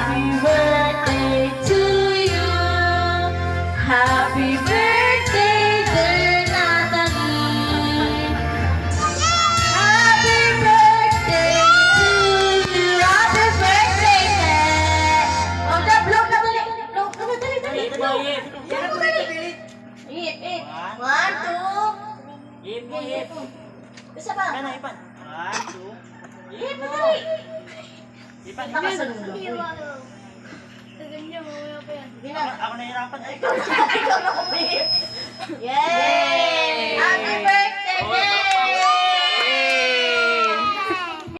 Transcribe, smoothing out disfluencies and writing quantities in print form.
Happy birthday to you. Happy birthday, dear Natalie. Happy birthday to you. Happy birthday, Ted. O, blow na dali. Blow na dali, dali. Hip mo, hip. Blow na dali. Hip, hip. 1, 2. Hip mo, hip. Isa pa. Ipan na, ipan. 1, 2. Hip na dali. Ipan, Nakasunod. Ganyan, mamaya pa yan. Hindi na. Ako nahihirapan. Ay, Ikaw na kumihip.